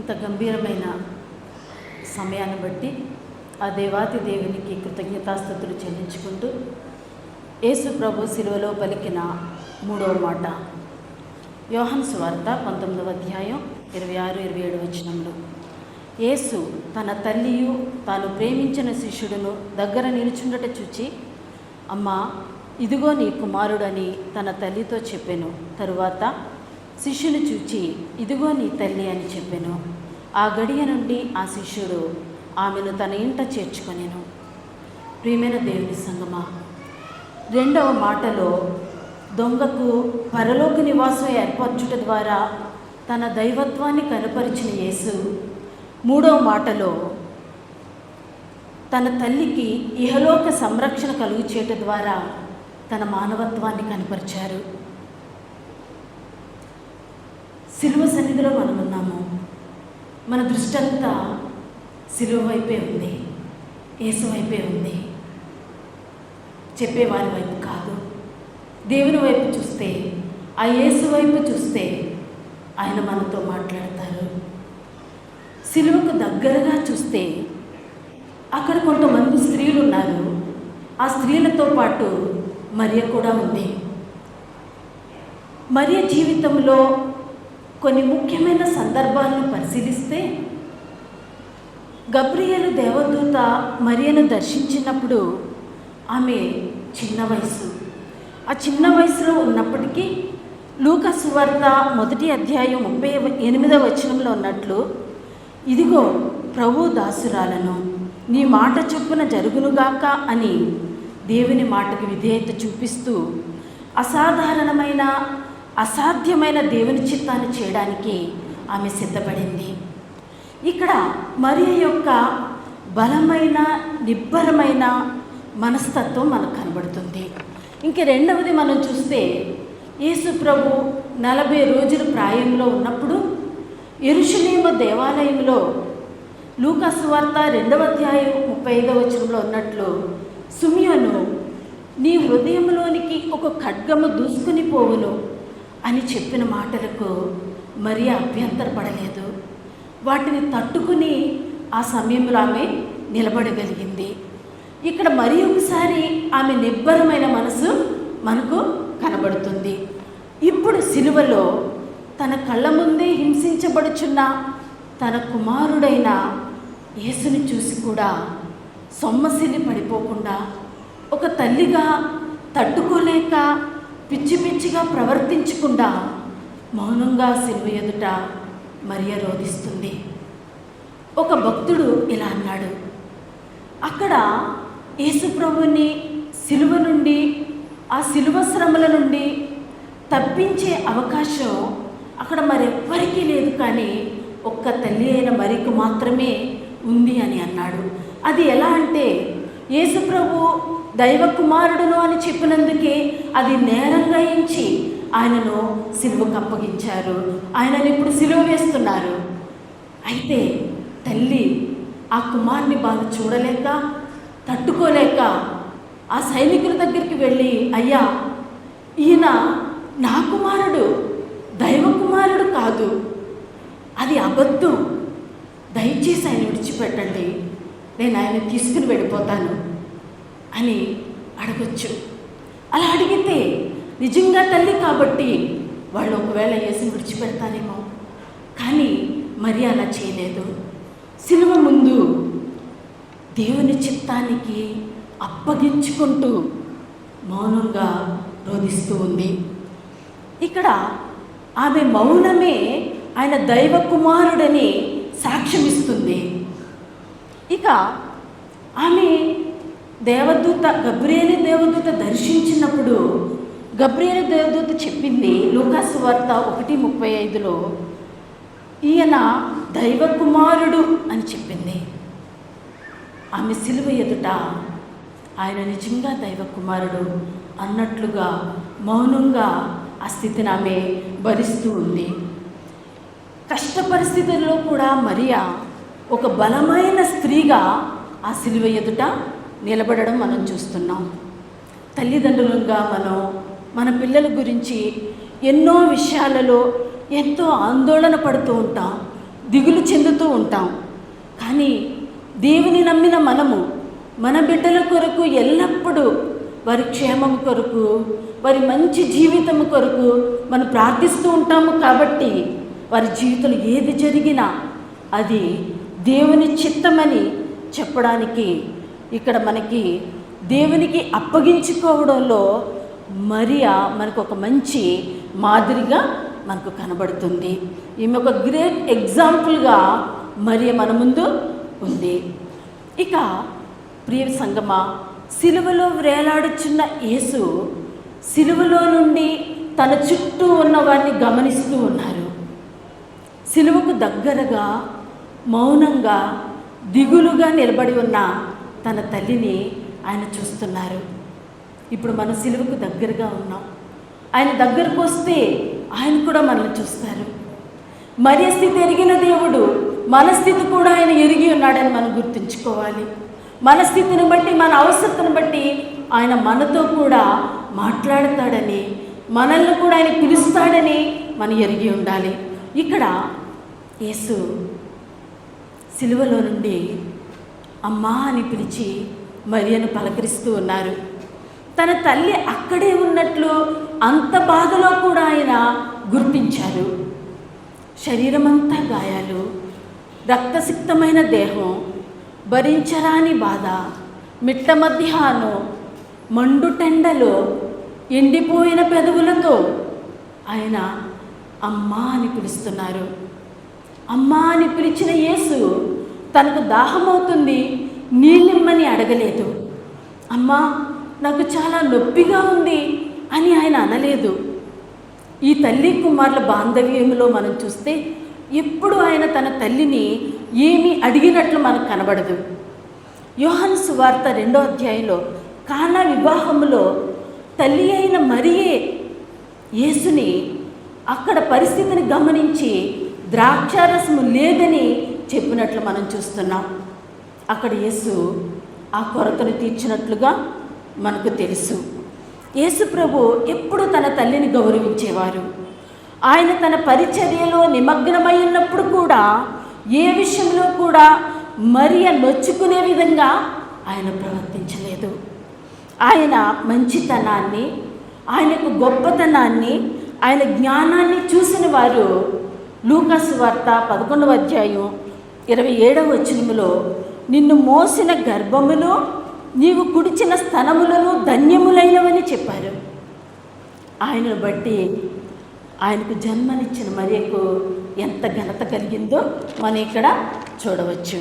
ఇంత గంభీరమైన సమయాన్ని బట్టి ఆ దేవాతి దేవునికి కృతజ్ఞతాస్తుతులు చెల్లించుకుంటూ యేసు ప్రభు శిలువలో పలికిన మూడవ మాట యోహాను సువార్త 19వ అధ్యాయం 26-27 వచనంలో యేసు తన తల్లియు తాను ప్రేమించిన శిష్యుడును దగ్గర నిలుచుండట చూచి, అమ్మా, ఇదిగో నీ కుమారుడని తన తల్లితో చెప్పెను. తరువాత శిష్యుని చూచి, ఇదిగో నీ తల్లి అని చెప్పెను. ఆ గడియ నుండి ఆ శిష్యుడు ఆమెను తన ఇంట చేర్చుకొనెను. ప్రియమైన దేవుని సంగమా, రెండవ మాటలో దొంగకు పరలోక నివాసం ఏర్పరచుట ద్వారా తన దైవత్వాన్ని కనపరిచిన యేసు మూడవ మాటలో తన తల్లికి ఇహలోక సంరక్షణ కలుగు చేయటం ద్వారా తన మానవత్వాన్ని కనపరిచారు. సిలువ సన్నిధిలో మనం ఉన్నాము. మన దృష్టి అంతా సిలువ వైపే ఉంది, యేసు వైపే ఉంది. చెప్పేవారి వైపు కాదు. దేవుని వైపు చూస్తే, ఆ యేసు వైపు చూస్తే ఆయన మనతో మాట్లాడతారు. సిలువకు దగ్గరగా చూస్తే అక్కడ కొంతమంది స్త్రీలు ఉన్నారు. ఆ స్త్రీలతో పాటు మరియ కూడా ఉంది. మరియ జీవితంలో కొన్ని ముఖ్యమైన సందర్భాలను పరిశీలిస్తే, గబ్రియేలు దేవదూత మరియను దర్శించినప్పుడు ఆమె చిన్న వయసు. ఆ చిన్న వయసులో ఉన్నప్పటికీ లూకా సువార్త 1వ అధ్యాయం 38వ వచనంలో ఉన్నట్లు, ఇదిగో ప్రభు దాసురాలను, నీ మాట చొప్పున జరుగునుగాక అని దేవుని మాటకి విధేయత చూపిస్తూ అసాధారణమైన అసాధ్యమైన దేవుని చిత్తాన్ని చేయడానికి ఆమె సిద్ధపడింది. ఇక్కడ మరియ యొక్క బలమైన నిబ్బరమైన మనస్తత్వం మనకు కనబడుతుంది. ఇంక రెండవది మనం చూస్తే, యేసు ప్రభు 40 రోజులు ప్రాయంలో ఉన్నప్పుడు యెరూషలేము దేవాలయంలో లూకా సువార్త 2వ అధ్యాయం 35వ వచనంలో ఉన్నట్లు, సిమియోను, నీ హృదయంలోనికి ఒక ఖడ్గము దూసుకుని పోవును అని చెప్పిన మాటలకు మరియ అభ్యంతరపడలేదు. వాటిని తట్టుకుని ఆ సమయంలో ఆమె నిలబడగలిగింది. ఇక్కడ మరి ఒకసారి ఆమె నిబ్బరమైన మనసు మనకు కనబడుతుంది. ఇప్పుడు సిలువలో తన కళ్ళ ముందే హింసించబడుచున్న తన కుమారుడైన యేసుని చూసి కూడా సొమ్మసిల్లి పడిపోకుండా, ఒక తల్లిగా తట్టుకోలేక పిచ్చి పిచ్చిగా ప్రవర్తించకుండా మౌనంగా సిలువ ఎదుట మరియ రోధిస్తుంది. ఒక భక్తుడు ఇలా అన్నాడు, అక్కడ యేసు ప్రభుని సిలువ నుండి, ఆ సిలువ శ్రమల నుండి తప్పించే అవకాశం అక్కడ మరెవ్వరికీ లేదు, కానీ ఒక్క తల్లి అయిన మరియకు మాత్రమే ఉంది అని అన్నాడు. అది ఎలా అంటే, యేసు ప్రభు దైవ కుమారుడును అని చెప్పినందుకే అది నేరంగా ఎంచి ఆయనను సిలువకు అప్పగించారు. ఆయనను ఇప్పుడు సిలువ వేస్తున్నారు. అయితే తల్లి ఆ కుమారుని బాధ చూడలేక, తట్టుకోలేక ఆ సైనికుల దగ్గరికి వెళ్ళి, అయ్యా, ఈయన నా కుమారుడు, దైవ కుమారుడు కాదు, అది అబద్ధం, దయచేసి ఆయన విడిచిపెట్టండి, నేను ఆయన తీసుకుని వెళ్ళిపోతాను అని అడగచ్చు. అలా అడిగితే నిజంగా తల్లి కాబట్టి వాళ్ళు ఒకవేళ యేసుని విడిచిపెడతారేమో, కానీ మరి అలా చేయలేదు. సిలువ ముందు దేవుని చిత్తానికి అప్పగించుకుంటూ మౌనంగా రోధిస్తూ ఉంది. ఇక్కడ ఆమె మౌనమే ఆయన దైవ కుమారుడని సాక్ష్యమిస్తుంది. ఇక ఆమె దేవదూత, గబ్రియేలు దేవదూత దర్శించినప్పుడు గబ్రియేలు దేవదూత చెప్పింది లూకా సువార్త 1:35లో, ఈయన దైవ కుమారుడు అని చెప్పింది. ఆమె సిలువ ఎదుట ఆయన నిజంగా దైవ కుమారుడు అన్నట్లుగా మౌనంగా ఆ స్థితిని ఆమె భరిస్తూ ఉంది. కష్ట పరిస్థితుల్లో కూడా మరియా ఒక బలమైన స్త్రీగా ఆ సిలువ ఎదుట నిలబడడం మనం చూస్తున్నాం. తల్లిదండ్రులుగా మనం మన పిల్లల గురించి ఎన్నో విషయాలలో ఎంతో ఆందోళన పడుతూ ఉంటాం. దిగులు చెందుతూ ఉంటాం. కానీ దేవుని నమ్మిన మనము మన బిడ్డల కొరకు ఎల్లప్పుడూ వారి క్షేమం కొరకు, వారి మంచి జీవితం కొరకు మనం ప్రార్థిస్తూ ఉంటాము. కాబట్టి వారి జీవితంలో ఏది జరిగినా అది దేవుని చిత్తమని చెప్పడానికి ఇక్కడ మనకి దేవునికి అప్పగించుకోవడంలో మరియా మనకు ఒక మంచి మాదిరిగా మనకు కనబడుతుంది. ఈమె ఒక గ్రేట్ ఎగ్జాంపుల్గా మరియ మన ముందు ఉంది. ఇక ప్రియ సంగమా, సిలువలో వేలాడుచున్న యేసు సిలువలో నుండి తన చుట్టూ ఉన్న వారిని గమనిస్తూ ఉన్నారు. సిలువకు దగ్గరగా మౌనంగా దిగులుగా నిలబడి ఉన్న తన తల్లిని ఆయన చూస్తున్నారు. ఇప్పుడు మనం సిలువకు దగ్గరగా ఉన్నాం. ఆయన దగ్గరకు వస్తే ఆయన కూడా మనల్ని చూస్తారు. మరియ స్థితి ఎరిగిన దేవుడు మన స్థితి కూడా ఆయన ఎరిగి ఉన్నాడని మనం గుర్తుంచుకోవాలి. మన స్థితిని బట్టి, మన అవసరతను బట్టి ఆయన మనతో కూడా మాట్లాడతాడని, మనల్ని కూడా ఆయన పిలుస్తాడని మనం ఎరిగి ఉండాలి. ఇక్కడ యేసు సిలువలో నుండి అమ్మా అని పిలిచి మరియను పలకరిస్తూ ఉన్నారు. తన తల్లి అక్కడే ఉన్నట్లు అంత బాధలో కూడా ఆయన గుర్తించారు. శరీరమంతా గాయాలు, రక్తసిక్తమైన దేహం, భరించరాని బాధ, మిట్ట మధ్యాహ్నం మండుటెండలో ఎండిపోయిన పెదవులతో ఆయన అమ్మా అని పిలుస్తున్నారు. అమ్మా అని పిలిచిన యేసు తనకు దాహమవుతుంది, నీళ్ళిమ్మని అడగలేదు. అమ్మా నాకు చాలా నొప్పిగా ఉంది అని ఆయన అనలేదు. ఈ తల్లి కుమారుల బాంధవ్యంలో మనం చూస్తే ఎప్పుడు ఆయన తన తల్లిని ఏమి అడిగినట్లు మనకు కనబడదు. యోహాను సువార్త 2వ అధ్యాయంలో కానా వివాహంలో తల్లి అయిన మరియే యేసుని అక్కడ పరిస్థితిని గమనించి ద్రాక్షారసము లేదని చెప్పినట్లు మనం చూస్తున్నాం. అక్కడ యేసు ఆ కొరతను తీర్చినట్లుగా మనకు తెలుసు. యేసు ప్రభు ఎప్పుడు తన తల్లిని గౌరవించేవారు. ఆయన తన పరిచర్యలో నిమగ్నమై ఉన్నప్పుడు కూడా ఏ విషయంలో కూడా మరియ నొచ్చుకునే విధంగా ఆయన ప్రవర్తించలేదు. ఆయన మంచితనాన్ని, ఆయనకు గొప్పతనాన్ని, ఆయన జ్ఞానాన్ని చూసిన వారు లూకా సువార్త 11వ అధ్యాయం 27వ వచనములో నిన్ను మోసిన గర్భములో నీవు కుడిచిన స్తనములను ధన్యములైనవని చెప్పారు. ఆయనను బట్టి ఆయనకు జన్మనిచ్చిన మరియకు ఎంత ఘనత కలిగిందో మనం ఇక్కడ చూడవచ్చు.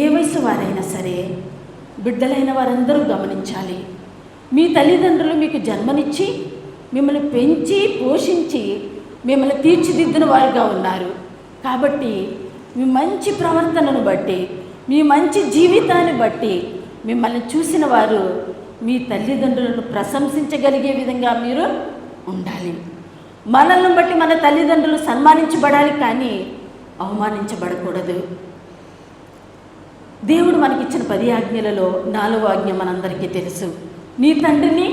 ఏ వయసు వారైనా సరే, బిడ్డలైన వారందరూ గమనించాలి. మీ తల్లిదండ్రులు మీకు జన్మనిచ్చి మిమ్మల్ని పెంచి పోషించి మిమ్మల్ని తీర్చిదిద్దిన వారుగా ఉన్నారు. కాబట్టి మీ మంచి ప్రవర్తనను బట్టి, మీ మంచి జీవితాన్ని బట్టి మిమ్మల్ని చూసిన వారు మీ తల్లిదండ్రులను ప్రశంసించగలిగే విధంగా మీరు ఉండాలి. మనల్ని బట్టి మన తల్లిదండ్రులు సన్మానించబడాలి, కానీ అవమానించబడకూడదు. దేవుడు మనకిచ్చిన 10 ఆజ్ఞలలో 4వ ఆజ్ఞ మనందరికీ తెలుసు. నీ తండ్రిని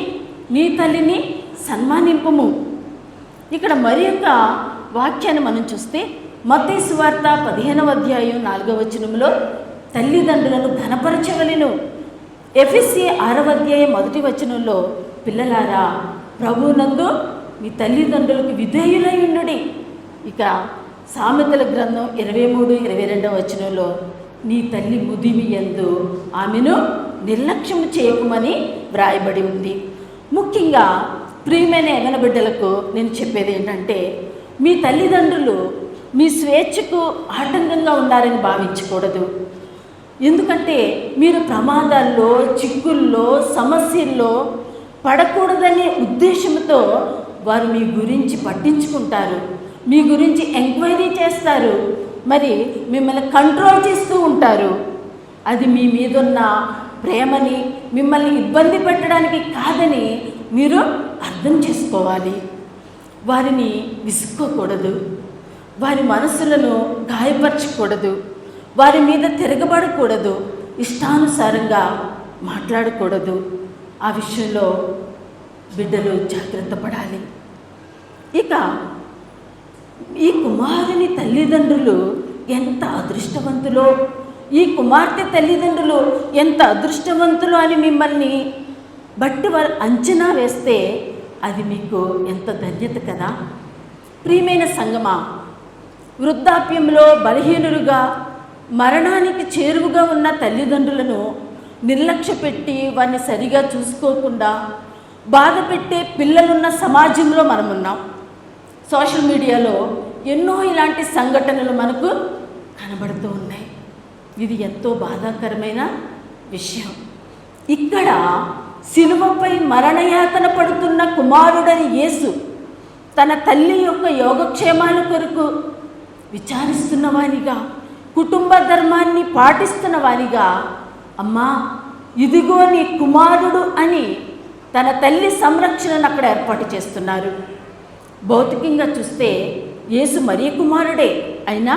నీ తల్లిని సన్మానింపుము. ఇక్కడ మరి యొక్క వాక్యాన్ని మనం చూస్తే మత్తయి సువార్త 15వ అధ్యాయం 4వ వచనంలో తల్లిదండ్రులను ఘనపరచవలెను. ఎఫెసీ 6వ అధ్యాయం 1వ వచనంలో పిల్లలారా ప్రభువునందు మీ తల్లిదండ్రులకు విధేయులై ఉండుడి. ఇక సామెతల గ్రంథం 23-22వ వచనంలో నీ తల్లి ముదిమి యందు ఆమెను నిర్లక్ష్యం చేయకుమని వ్రాయబడి ఉంది. ముఖ్యంగా ప్రియమైన యవ్వన బిడ్డలకు నేను చెప్పేది ఏంటంటే, మీ తల్లిదండ్రులు మీ స్వేచ్ఛకు ఆటంకంగా ఉన్నారని భావించకూడదు. ఎందుకంటే మీరు ప్రమాదాల్లో, చిక్కుల్లో, సమస్యల్లో పడకూడదనే ఉద్దేశంతో వారు మీ గురించి పట్టించుకుంటారు, మీ గురించి ఎంక్వైరీ చేస్తారు, మరి మిమ్మల్ని కంట్రోల్ చేస్తూ ఉంటారు. అది మీ మీదున్న ప్రేమని, మిమ్మల్ని ఇబ్బంది పెట్టడానికి కాదని మీరు అర్థం చేసుకోవాలి. వారిని విసుక్కోకూడదు, వారి మనసులను గాయపరచకూడదు, వారి మీద తిరగబడకూడదు, ఇష్టానుసారంగా మాట్లాడకూడదు. ఆ విషయంలో బిడ్డలు జాగ్రత్త పడాలి. ఇక ఈ కుమారుని తల్లిదండ్రులు ఎంత అదృష్టవంతులో, ఈ కుమార్తె తల్లిదండ్రులు ఎంత అదృష్టవంతులు అని మిమ్మల్ని బట్టి వారు అంచనా వేస్తే అది మీకు ఎంత ధన్యత కదా. ప్రియమైన సంగమా, వృద్ధాప్యంలో బలహీనులుగా మరణానికి చేరువుగా ఉన్న తల్లిదండ్రులను నిర్లక్ష్య పెట్టి వారిని సరిగా చూసుకోకుండా బాధ పెట్టే పిల్లలున్న సమాజంలో మనమున్నాం. సోషల్ మీడియాలో ఎన్నో ఇలాంటి సంఘటనలు మనకు కనబడుతూ ఉన్నాయి. ఇది ఎంతో బాధాకరమైన విషయం. ఇక్కడ శిలువపై మరణయాతన పడుతున్న కుమారుడని యేసు తన తల్లి యొక్క యోగక్షేమాల కొరకు విచారిస్తున్న వానిగా, కుటుంబ ధర్మాన్ని పాటిస్తున్న వానిగా, అమ్మా ఇదిగో నీ కుమారుడు అని తన తల్లి సంరక్షణను అక్కడ ఏర్పాటు చేస్తున్నారు. భౌతికంగా చూస్తే యేసు మరియ కుమారుడే అయినా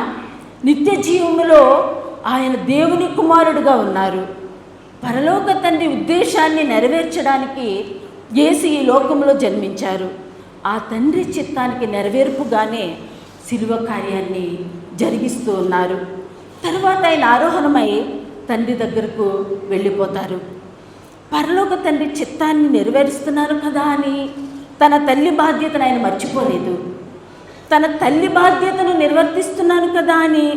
నిత్య జీవములో ఆయన దేవుని కుమారుడుగా ఉన్నారు. పరలోక తండ్రి ఉద్దేశాన్ని నెరవేర్చడానికి యేసు ఈ లోకంలో జన్మించారు. ఆ తండ్రి చిత్తానికి నెరవేర్పుగానే శిలువ కార్యాన్ని జరిగిస్తూ ఉన్నారు. తరువాత ఆయన ఆరోహణమై తండ్రి దగ్గరకు వెళ్ళిపోతారు. పరలోక తండ్రి చిత్తాన్ని నెరవేరుస్తున్నారు కదా అని తన తల్లి బాధ్యతను ఆయన మర్చిపోలేదు. తన తల్లి బాధ్యతను నిర్వర్తిస్తున్నాను కదా అని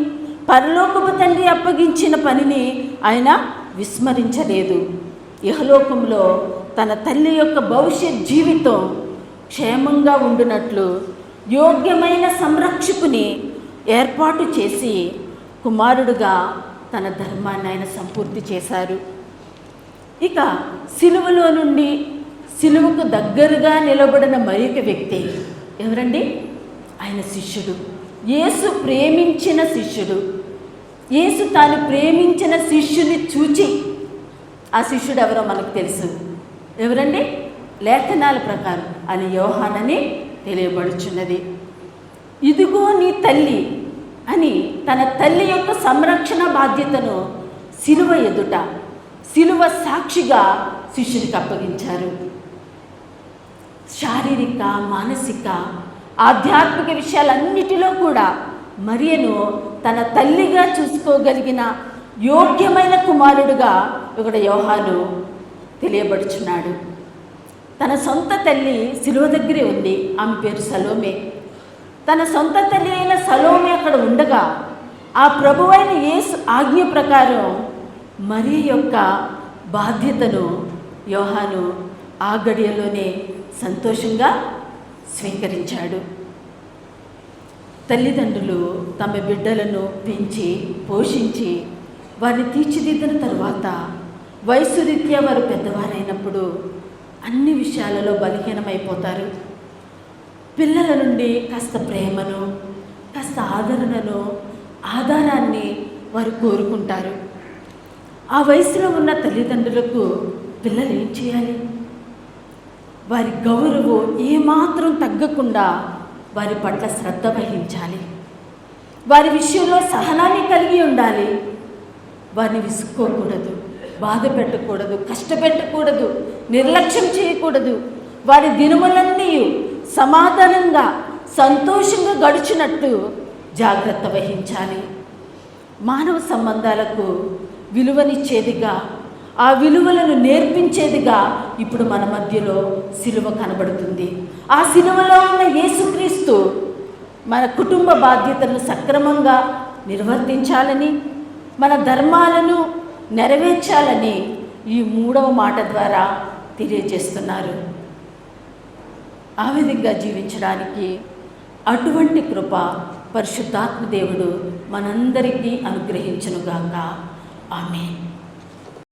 పరలోకపు తండ్రి అప్పగించిన పనిని ఆయన విస్మరించలేదు. ఇహలోకంలో తన తల్లి యొక్క భవిష్యత్ జీవితం క్షేమంగా ఉండునట్లు యోగ్యమైన సంరక్షకుని ఏర్పాటు చేసి కుమారుడుగా తన ధర్మాన్ని ఆయన సంపూర్తి చేశారు. ఇక సిలువలో నుండి సిలువకు దగ్గరగా నిలబడిన మరొక వ్యక్తి ఎవరండి? ఆయన శిష్యుడు, యేసు ప్రేమించిన శిష్యుడు. యేసు తాను ప్రేమించిన శిష్యుని చూచి, ఆ శిష్యుడు ఎవరో మనకు తెలుసు. ఎవరండి? లేఖనాల ప్రకారం అని యోహానని తెలియబడుచున్నది. ఇదిగో నీ తల్లి అని తన తల్లి యొక్క సంరక్షణ బాధ్యతను సిలువ ఎదుట, సిలువ సాక్షిగా శిష్యునికి అప్పగించారు. శారీరక, మానసిక, ఆధ్యాత్మిక విషయాలన్నిటిలో కూడా మరియను తన తల్లిగా చూసుకోగలిగిన యోగ్యమైన కుమారుడుగా ఇక్కడ యోహాను తెలియబడుచున్నాడు. తన సొంత తల్లి సిలువ దగ్గరే ఉంది. ఆమె పేరు సలోమే. తన సొంత తల్లి అయిన సలోమే అక్కడ ఉండగా ఆ ప్రభువైన యేసు ఆజ్ఞ ప్రకారం మరియ యొక్క బాధ్యతను యోహాను ఆ గడియలోనే సంతోషంగా స్వీకరించాడు. తల్లిదండ్రులు తమ బిడ్డలను పెంచి పోషించి వారిని తీర్చిదిద్దిన తరువాత వయసు రీత్యా వారు పెద్దవారైనప్పుడు అన్ని విషయాలలో బలహీనమైపోతారు. పిల్లల నుండి కాస్త ప్రేమను, కాస్త ఆదరణను, ఆధారాన్ని వారు కోరుకుంటారు. ఆ వయసులో ఉన్న తల్లిదండ్రులకు పిల్లలు ఏం చేయాలి? వారి గౌరవం ఏమాత్రం తగ్గకుండా వారి పట్ల శ్రద్ధ వహించాలి. వారి విషయంలో సహనాన్ని కలిగి ఉండాలి. వారిని విసుక్కోకూడదు, బాధ పెట్టకూడదు, కష్టపెట్టకూడదు, నిర్లక్ష్యం చేయకూడదు. వారి దినములన్నీ సమాధానంగా సంతోషంగా గడిచినట్టు జాగ్రత్త వహించాలి. మానవ సంబంధాలకు విలువనిచ్చేదిగా, ఆ విలువలను నేర్పించేదిగా ఇప్పుడు మన మధ్యలో సిలువ కనబడుతుంది. ఆ సిలువలో ఉన్న యేసుక్రీస్తు మన కుటుంబ బాధ్యతలను సక్రమంగా నిర్వర్తించాలని, మన ధర్మాలను నెరవేర్చాలని ఈ 3వ మాట ద్వారా తెలియజేస్తున్నారు. ఆ విధంగా జీవించడానికి అటువంటి కృప పరిశుద్ధాత్మ దేవుడు మనందరికీ అనుగ్రహించునుగాక. ఆమేన్.